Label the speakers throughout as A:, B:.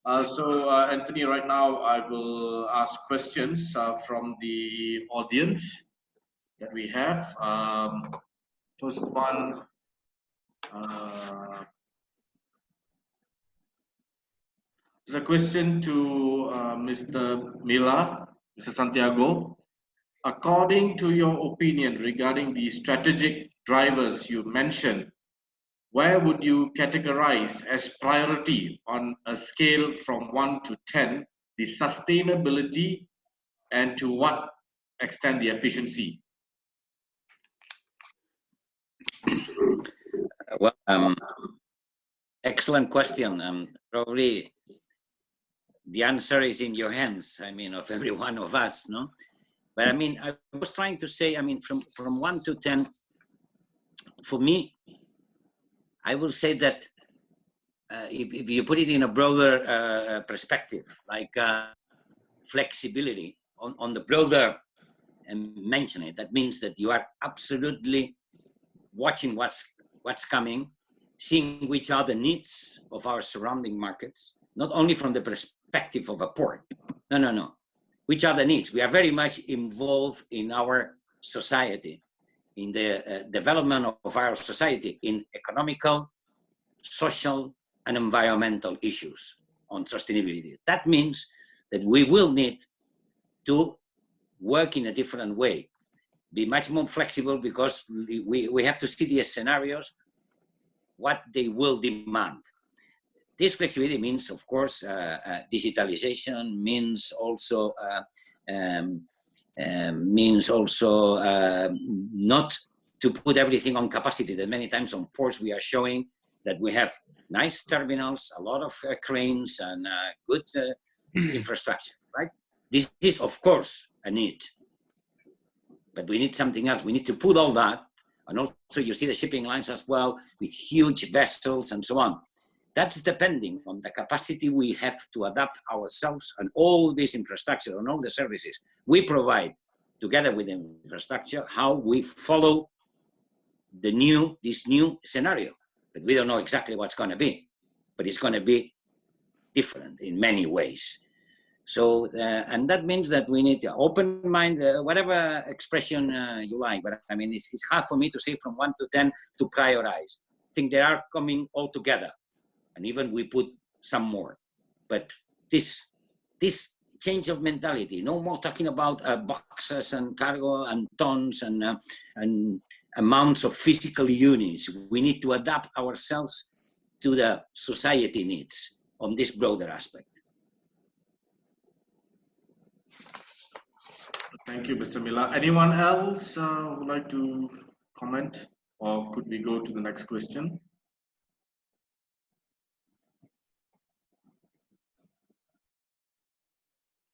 A: Anthony, right now I will ask questions from the audience that we have. First one, there's a question to Mr. Mr. Santiago. According to your opinion regarding the strategic drivers you mentioned, where would you categorize as priority on a scale from 1 to 10 the sustainability, and to what extent the efficiency?
B: Well, excellent question. Probably the answer is in your hands. I mean, of every one of us, no? But I mean, I was trying to say, I mean, from 1 to 10, for me, I will say that if you put it in a broader perspective, like flexibility on the broader and mention it, that means that you are absolutely watching what's coming, seeing which are the needs of our surrounding markets, not only from the perspective of a port. No. Which are the needs? We are very much involved in our society, in the development of our society, in economical, social, and environmental issues on sustainability. That means that we will need to work in a different way, be much more flexible, because we have to see the scenarios, what they will demand. This flexibility means, of course, digitalization, means also not to put everything on capacity. That many times on ports we are showing that we have nice terminals, a lot of cranes, and good infrastructure, right? This is, of course, a need. But we need something else. We need to put all that, and also you see the shipping lines as well, with huge vessels and so on. That's depending on the capacity we have to adapt ourselves and all this infrastructure and all the services we provide together with the infrastructure, how we follow this new scenario. But we don't know exactly what's going to be, but it's going to be different in many ways. So, and that means that we need to open mind, whatever expression you like, but I mean, it's hard for me to say from 1 to 10 to prioritize. I think they are coming all together, and even we put some more. But this change of mentality, no more talking about boxes and cargo and tons and amounts of physical units. We need to adapt ourselves to the society needs on this broader aspect.
A: Thank you, Mr. Mila. Anyone else would like to comment, or could we go to the next question?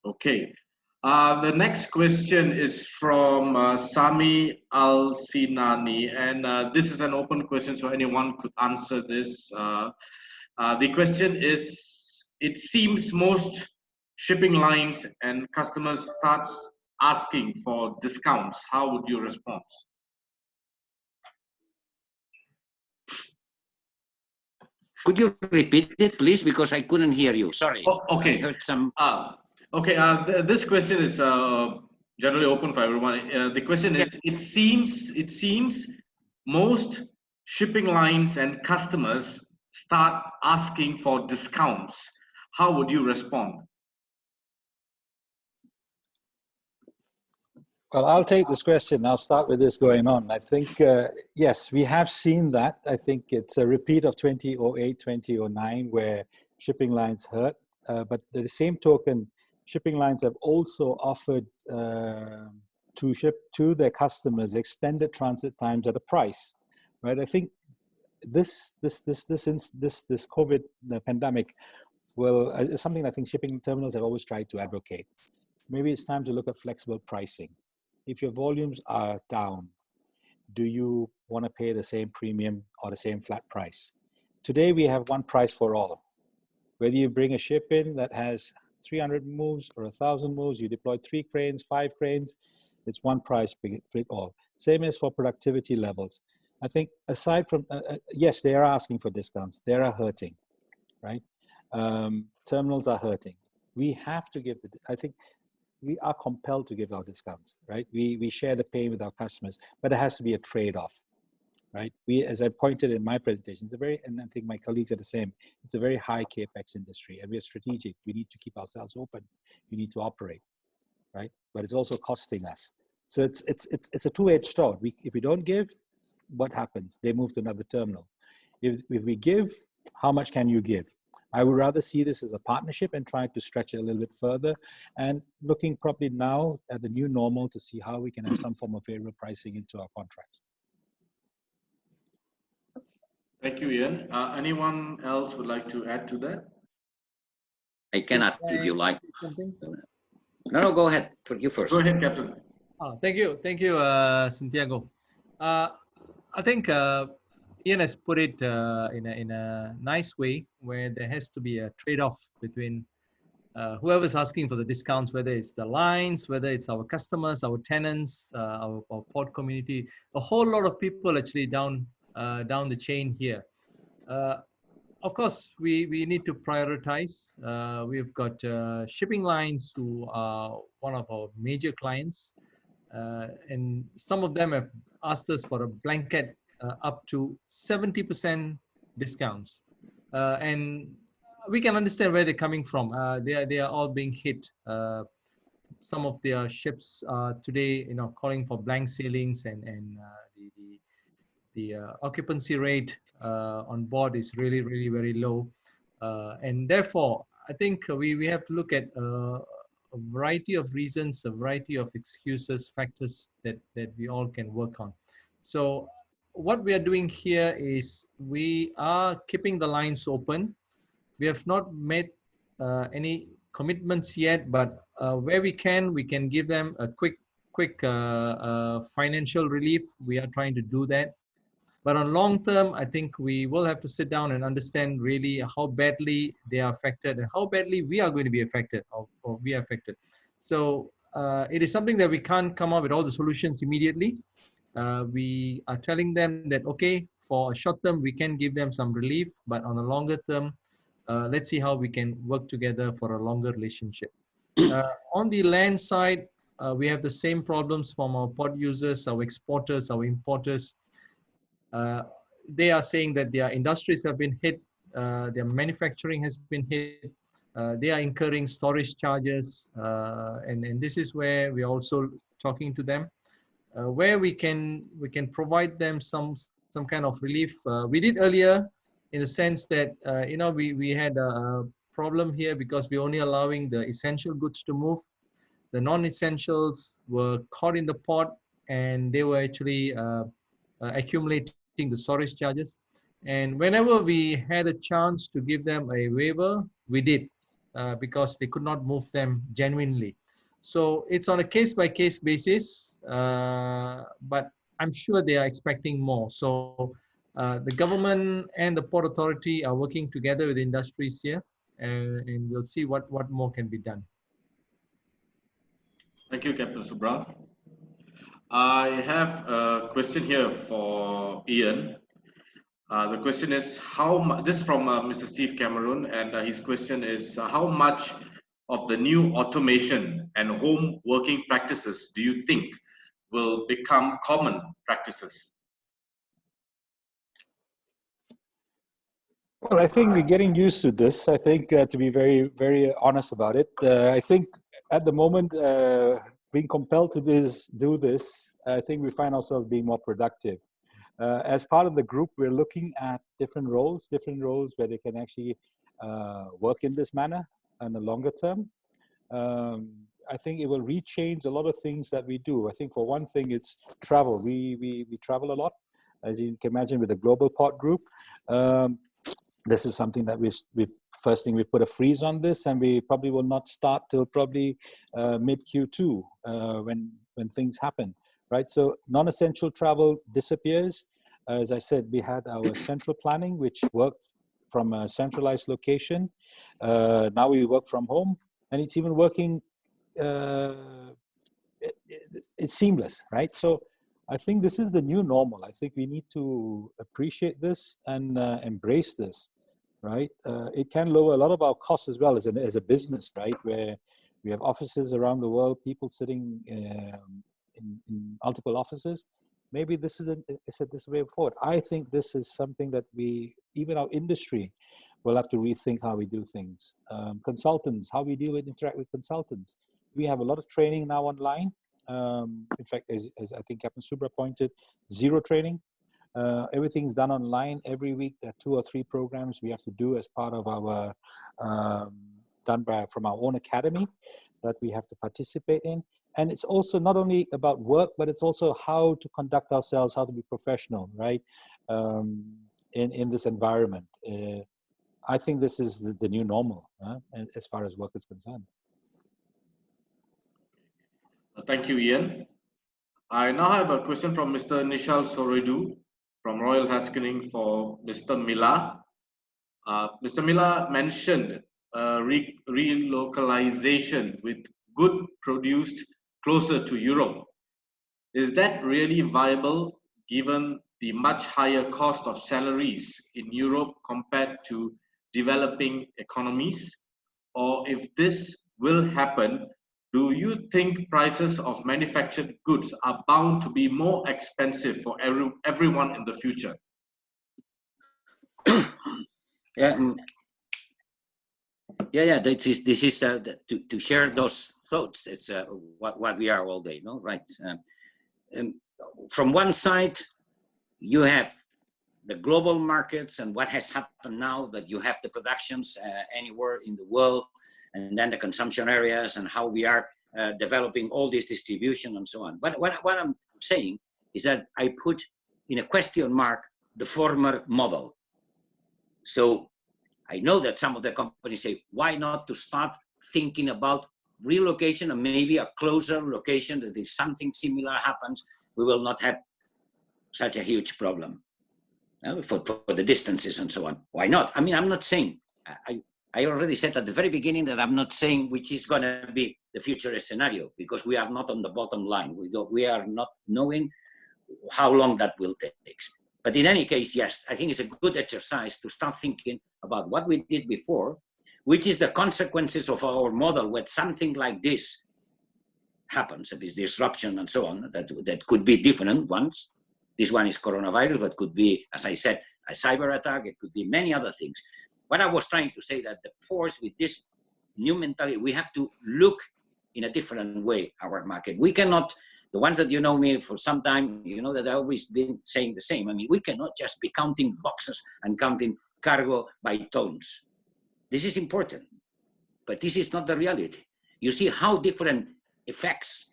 A: Okay. The next question is from Sami Al-Sinani, and this is an open question, so anyone could answer this. The question is, it seems most shipping lines and customers starts asking for discounts. How would you respond?
B: Could you repeat it, please? Because I couldn't hear you. Sorry.
A: Oh, okay.
B: I heard some.
A: Okay. This question is generally open for everyone. The question is: it seems most shipping lines and customers start asking for discounts. How would you respond?
C: Well, I'll take this question. I'll start with this going on. I think, yes, we have seen that. I think it's a repeat of 2008, 2009, where shipping lines hurt. But at the same token, shipping lines have also offered to ship to their customers extended transit times at a price, right? I think this COVID pandemic is something I think shipping terminals have always tried to advocate. Maybe it's time to look at flexible pricing. If your volumes are down, do you want to pay the same premium or the same flat price? Today, we have one price for all. Whether you bring a ship in that has 300 moves or 1,000 moves, you deploy 3 cranes, 5 cranes, it's one price fit all. Same as for productivity levels. I think aside from, yes, they are asking for discounts. They are hurting, right? terminals are hurting. We have to give, I think we are compelled to give our discounts, right? We share the pain with our customers, but it has to be a trade-off, right? As I pointed in my presentation, and I think my colleagues are the same, it's a very high capex industry, and we're strategic. We need to keep ourselves open. We need to operate, right? But it's also costing us. So it's a two-edged sword. If we don't give, what happens? They move to another terminal. If we give, how much can you give? I would rather see this as a partnership and try to stretch it a little bit further, and looking probably now at the new normal to see how we can have some form of favorable pricing into our contracts.
A: Thank you, Ian. Anyone else would like to add to that?
B: I cannot, if you like.
D: Something?
B: No, go ahead. For you first.
A: Go ahead, Captain.
D: Thank you, Santiago. I think Ian has put it in a nice way, where there has to be a trade-off between whoever's asking for the discounts, whether it's the lines, whether it's our customers, our tenants, our port community, a whole lot of people actually down the chain here. Of course, we need to prioritize. We've got shipping lines who are one of our major clients, and some of them have asked us for a blanket up to 70% discounts, and we can understand where they're coming from. They are all being hit. Some of their ships today, calling for blank sailings, and the occupancy rate on board is really very low, and therefore I think we have to look at a variety of reasons, a variety of excuses, factors that we all can work on. So what we are doing here is we are keeping the lines open. We have not made any commitments yet, but where we can give them a quick financial relief. We are trying to do that. But on long term, I think we will have to sit down and understand really how badly they are affected and how badly we are going to be affected, or we are affected. So it is something that we can't come up with all the solutions immediately. We are telling them that, okay, for a short term, we can give them some relief, but on a longer term, let's see how we can work together for a longer relationship. On the land side, we have the same problems from our port users, our exporters, our importers. They are saying that their industries have been hit, their manufacturing has been hit, they are incurring storage charges, and this is where we're also talking to them, where we can provide them some kind of relief. We did earlier, in the sense that we had a problem here because we're only allowing the essential goods to move. The non-essentials were caught in the port, and they were actually accumulating the storage charges. And whenever we had a chance to give them a waiver, we did, because they could not move them genuinely. So it's on a case-by-case basis, but I'm sure they are expecting more. So the government and the Port Authority are working together with the industries here, and we'll see what more can be done.
A: Thank you, Captain Subra. I have a question here for Ian. The question is, this is from Mr. Steve Cameron, and his question is, how much of the new automation and home working practices do you think will become common practices?
C: Well, I think we're getting used to this. I think to be very honest about it, I think at the moment, being compelled to do this, I think we find ourselves being more productive. As part of the group, we're looking at different roles where they can actually work in this manner in the longer term. I think it will rechange a lot of things that we do. I think for one thing, it's travel. We travel a lot, as you can imagine, with the global port group. This is something that first thing we put a freeze on this, and we probably will not start till probably mid Q2 when things happen, right? So non-essential travel disappears. As I said, we had our central planning, which worked from a centralized location. Now we work from home, and it's even working. It's seamless, right? So I think this is the new normal. I think we need to appreciate this and embrace this. right? It can lower a lot of our costs as well as a business, right? Where we have offices around the world, people sitting in multiple offices. Maybe this is this way forward. I think this is something that even our industry, will have to rethink how we do things. Consultants, how we interact with consultants. We have a lot of training now online. In fact, as I think Captain Subra pointed, zero training. Everything's done online. Every week, there are 2 or 3 programs we have to do as part of our from our own academy that we have to participate in. And it's also not only about work, but it's also how to conduct ourselves, how to be professional, right? In this environment. I think this is the new normal as far as work is concerned.
A: Thank you, Ian. I now have a question from Mr. Nishal Soredu from Royal Haskellings for Mr. Mila. Mr. Mila mentioned relocalization with good produced closer to Europe. Is that really viable given the much higher cost of salaries in Europe compared to developing economies? Or if this will happen, do you think prices of manufactured goods are bound to be more expensive for everyone in the future?
B: Yeah. This is to share those thoughts. It's what we are all day, no? Right. From one side, you have the global markets and what has happened now, that you have the productions anywhere in the world, and then the consumption areas and how we are developing all this distribution and so on. But what I'm saying is that I put in a question mark the former model. So I know that some of the companies say, why not to start thinking about relocation and maybe a closer location, that if something similar happens, we will not have such a huge problem for the distances and so on. Why not? I mean, I'm not saying, I already said at the very beginning that I'm not saying which is going to be the future scenario, because we are not on the bottom line. We are not knowing how long that will take. But in any case, yes, I think it's a good exercise to start thinking about what we did before, which is the consequences of our model when something like this happens, this disruption and so on, that could be different ones. This one is coronavirus, but could be, as I said, a cyber attack. It could be many other things. What I was trying to say, that the ports with this new mentality, we have to look in a different way our market. We cannot, the ones that you know me for some time, you know that I've always been saying the same. I mean, we cannot just be counting boxes and counting cargo by tons. This is important, but this is not the reality. You see how different effects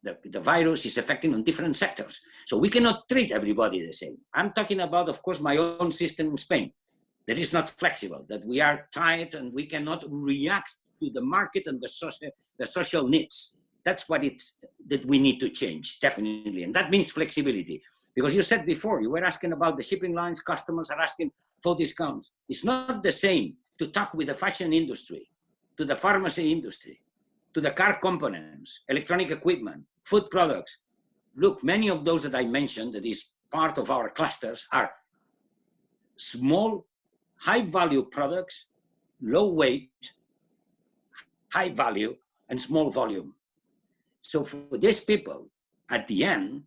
B: the virus is affecting on different sectors. So we cannot treat everybody the same. I'm talking about, of course, my own system in Spain that is not flexible, that we are tight and we cannot react to the market and the social needs. That's what that we need to change, definitely. And that means flexibility. Because you said before, you were asking about the shipping lines, customers are asking for discounts. It's not the same to talk with the fashion industry, to the pharmacy industry, to the car components, electronic equipment, food products. Look, many of those that I mentioned, that is part of our clusters, are small, high-value products, low weight, high value, and small volume. So for these people, at the end,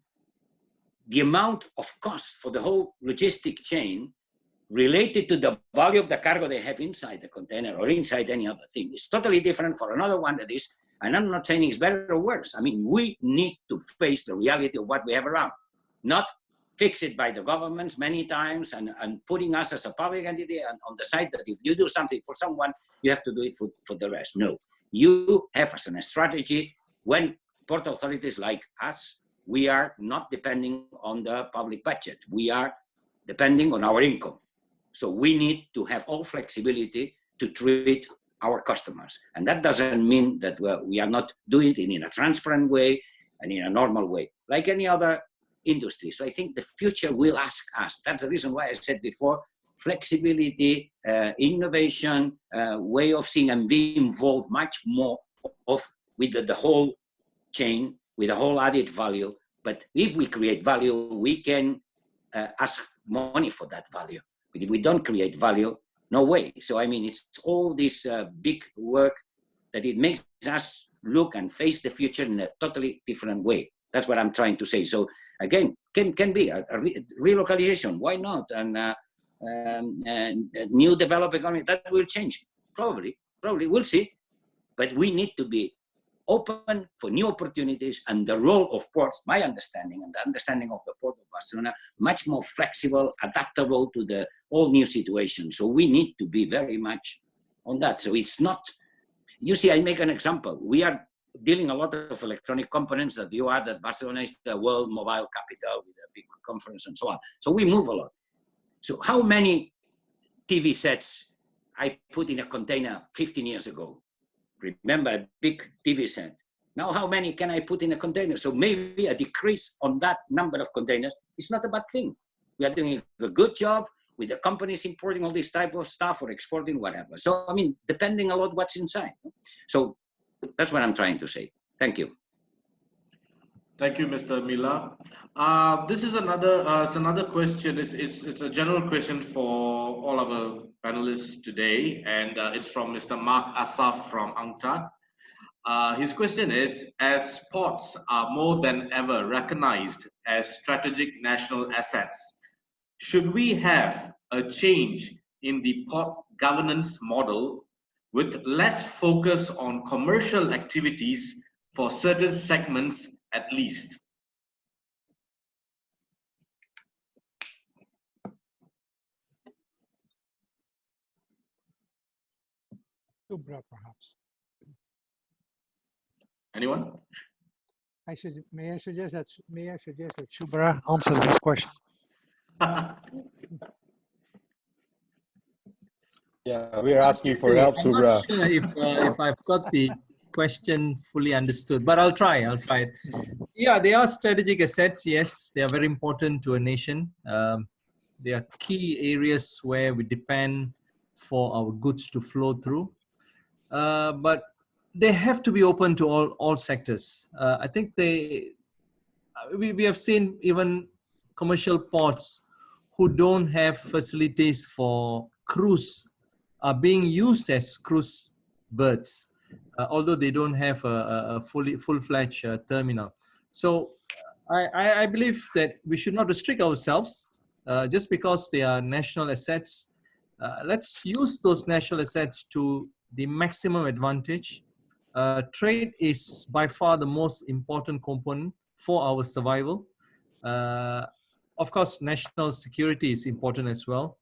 B: the amount of cost for the whole logistic chain related to the value of the cargo they have inside the container or inside any other thing is totally different for another one that is, and I'm not saying it's better or worse. I mean, we need to face the reality of what we have around, not fix it by the governments many times and putting us as a public entity on the side that if you do something for someone, you have to do it for the rest. No, you have as a strategy when port authorities like us, we are not depending on the public budget. We are depending on our income. So we need to have all flexibility to treat our customers. And that doesn't mean that we are not doing it in a transparent way and in a normal way, like any other industry. So I think the future will ask us. That's the reason why I said before, flexibility, innovation, way of seeing and being involved much more with the whole chain, with the whole added value. But if we create value, we can ask money for that value. But if we don't create value, No way. So I mean, it's all this big work that it makes us look and face the future in a totally different way. That's what I'm trying to say. So again, can be a relocalization. Why not? And new developed economy that will change. Probably we'll see. But we need to be open for new opportunities, and the role of ports, my understanding and the understanding of the Port of Barcelona, much more flexible, adaptable to the all new situations. So we need to be very much on that. So it's not, you see, I make an example. We are dealing a lot of electronic components that you are, that Barcelona is the world mobile capital with a big conference and so on. So we move a lot. So how many TV sets I put in a container 15 years ago? Remember, a big TV set. Now, how many can I put in a container? So maybe a decrease on that number of containers is not a bad thing. We are doing a good job with the companies importing all this type of stuff or exporting whatever. So, I mean, depending a lot what's inside. So that's what I'm trying to say. Thank you.
A: Thank you, Mr. Mila. This is another question. It's a general question for all of our panelists today, and it's from Mr. Mark Asaf from UNCTAD. His question is, as ports are more than ever recognized as strategic national assets, should we have a change in the port governance model with less focus on commercial activities for certain segments at least?
E: Subra, perhaps.
A: Anyone?
E: May I suggest that Subra answers this question?
C: Yeah, we're asking for help,
D: I'm
C: Subra.
D: not sure if I've got the question fully understood, but I'll try it. Yeah, they are strategic assets. Yes, they are very important to a nation. They are key areas where we depend for our goods to flow through. But they have to be open to all sectors. I think we have seen even commercial ports who don't have facilities for cruise are being used as cruise berths, although they don't have a full-fledged terminal. So I believe that we should not restrict ourselves just because they are national assets. Let's use those national assets to the maximum advantage. Trade is by far the most important component for our survival. Of course, national security is important as well.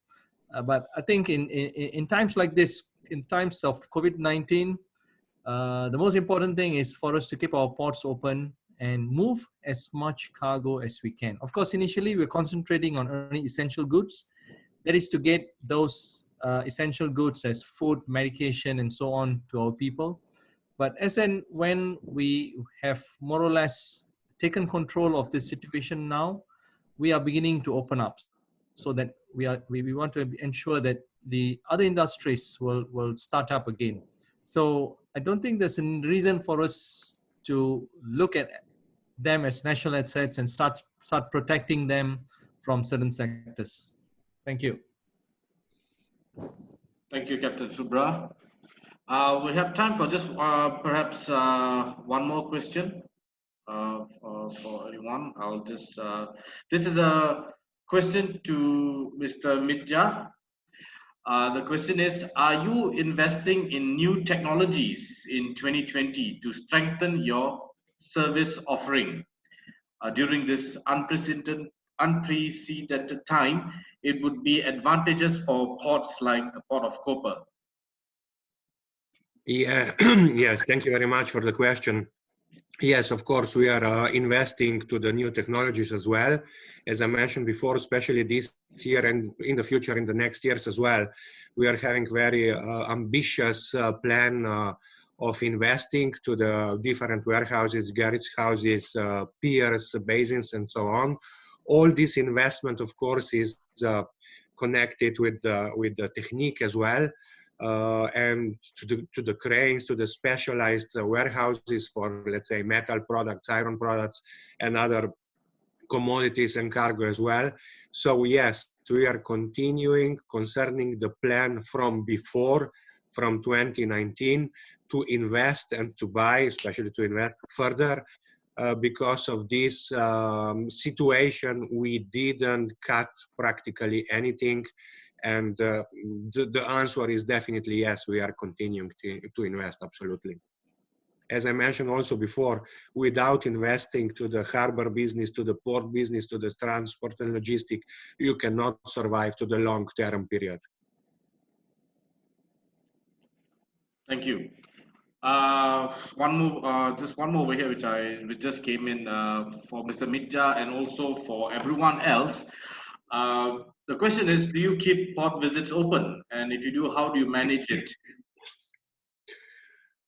D: But I think in times like this, in times of COVID-19, the most important thing is for us to keep our ports open and move as much cargo as we can. Of course, initially we're concentrating on only essential goods. That is to get those essential goods as food, medication, and so on to our people. But as and when we have more or less taken control of the situation now, we are beginning to open up, so that we want to ensure that the other industries will start up again. So I don't think there's a reason for us to look at them as national assets and start protecting them from certain sectors. Thank you.
A: Thank you, Captain Subra. We have time for just perhaps one more question for anyone. I'll just, this is a question to Mr. Mitja. The question is, are you investing in new technologies in 2020 to strengthen your service offering? During this unprecedented time, it would be advantageous for ports like the Port of Koper.
F: Yeah, yes, thank you very much for the question. Yes, of course, we are investing to the new technologies as well. As I mentioned before, especially this year and in the future, in the next years as well, we are having very ambitious plan of investing to the different warehouses, garage houses, piers, basins, and so on. All this investment, of course, is connected with the technique as well. And to the cranes, to the specialized warehouses for, let's say, metal products, iron products, and other commodities and cargo as well. So yes, we are continuing concerning the plan from before, from 2019, to invest and to buy, especially to invest further. Because of this situation, we didn't cut practically anything. And the answer is definitely yes, we are continuing to invest, absolutely. As I mentioned also before, without investing to the harbor business, to the port business, to the transport and logistics, you cannot survive to the long-term period.
A: Thank you. Just one more over here, which just came in for Mr. Mitja and also for everyone else. The question is, do you keep port visits open? And if you do, how do you manage it?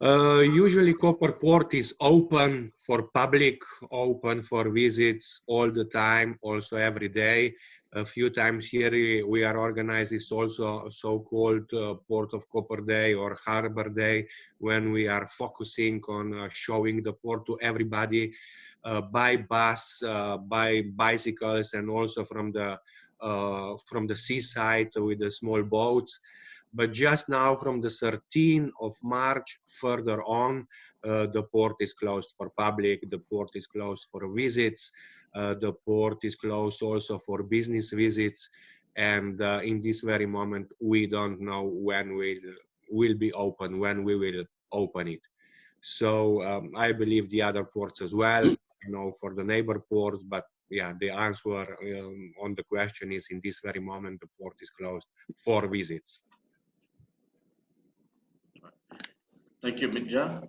F: Usually Koper Port is open for public, open for visits all the time, also every day. A few times here we are organizing also so-called Port of Koper Day or Harbor Day, when we are focusing on showing the port to everybody by bus, by bicycles, and also from the seaside with the small boats. But just now, from the 13th of March further on, the port is closed for public, the port is closed for visits, the port is closed also for business visits. And in this very moment, we don't know when will be open, when we will open it. So I believe the other ports as well, you know, for the neighbor ports, but yeah, the answer on the question is in this very moment, the port is closed for visits.
A: Thank you, Mitja.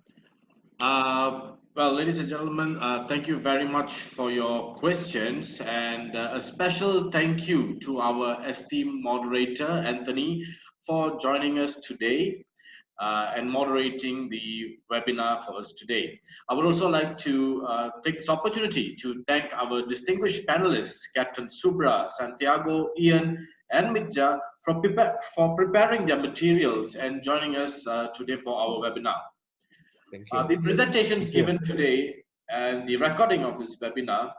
A: Well, ladies and gentlemen, thank you very much for your questions, and a special thank you to our esteemed moderator, Anthony, for joining us today and moderating the webinar for us today. I would also like to take this opportunity to thank our distinguished panelists, Captain Subra, Santiago, Ian, and Mitja, for preparing their materials and joining us today for our webinar. The presentations given today and the recording of this webinar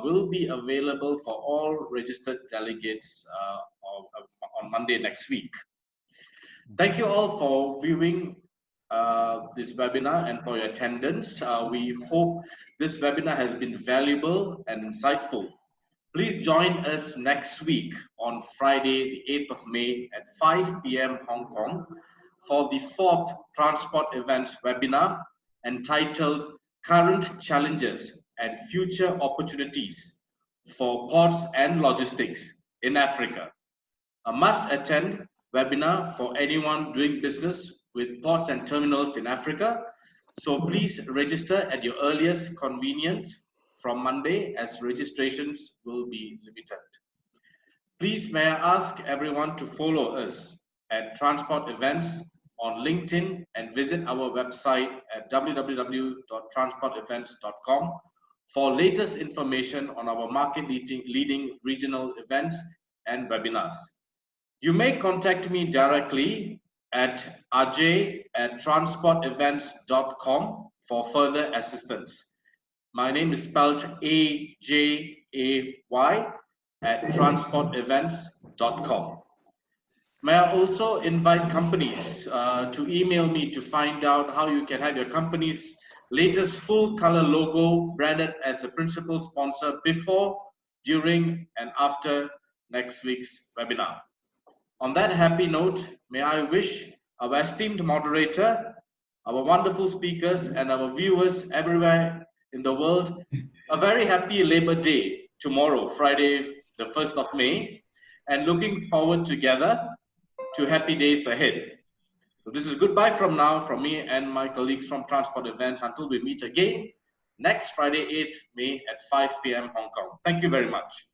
A: will be available for all registered delegates on Monday next week. Thank you all for viewing this webinar and for your attendance. We hope this webinar has been valuable and insightful. Please join us next week on Friday, the 8th of May at 5 p.m. Hong Kong for the 4th Transport Events webinar entitled Current Challenges and Future Opportunities for Ports and Logistics in Africa. A must-attend webinar for anyone doing business with ports and terminals in Africa. So please register at your earliest convenience from Monday, as registrations will be limited. Please may I ask everyone to follow us at Transport Events on LinkedIn and visit our website at www.transportevents.com for latest information on our market-leading regional events and webinars. You may contact me directly at ajay@transportevents.com for further assistance. My name is spelled AJAY @transportevents.com. May I also invite companies to email me to find out how you can have your company's latest full color logo branded as a principal sponsor before, during, and after next week's webinar. On that happy note, may I wish our esteemed moderator, our wonderful speakers, and our viewers everywhere in the world a very happy Labor Day tomorrow, Friday, the 1st of May, and looking forward together to happy days ahead. So this is goodbye from now from me and my colleagues from Transport Events until we meet again next Friday, 8th May at 5 p.m. Hong Kong. Thank you very much.